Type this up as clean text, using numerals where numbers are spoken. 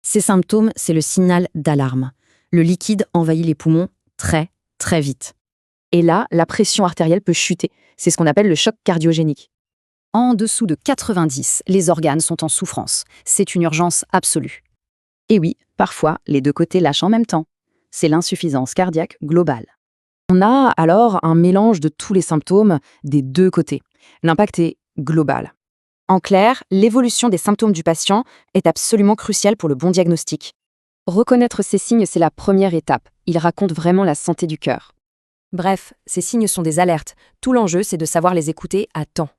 Ces symptômes, c'est le signal d'alarme. Le liquide envahit les poumons très, très vite. Et là, la pression artérielle peut chuter. C'est ce qu'on appelle le choc cardiogénique. En dessous de 90, les organes sont en souffrance. C'est une urgence absolue. Et oui, parfois, les deux côtés lâchent en même temps. C'est l'insuffisance cardiaque globale. On a alors un mélange de tous les symptômes des deux côtés. L'impact est global. En clair, l'évolution des symptômes du patient est absolument cruciale pour le bon diagnostic. Reconnaître ces signes, c'est la première étape. Ils racontent vraiment la santé du cœur. Bref, ces signes sont des alertes. Tout l'enjeu, c'est de savoir les écouter à temps.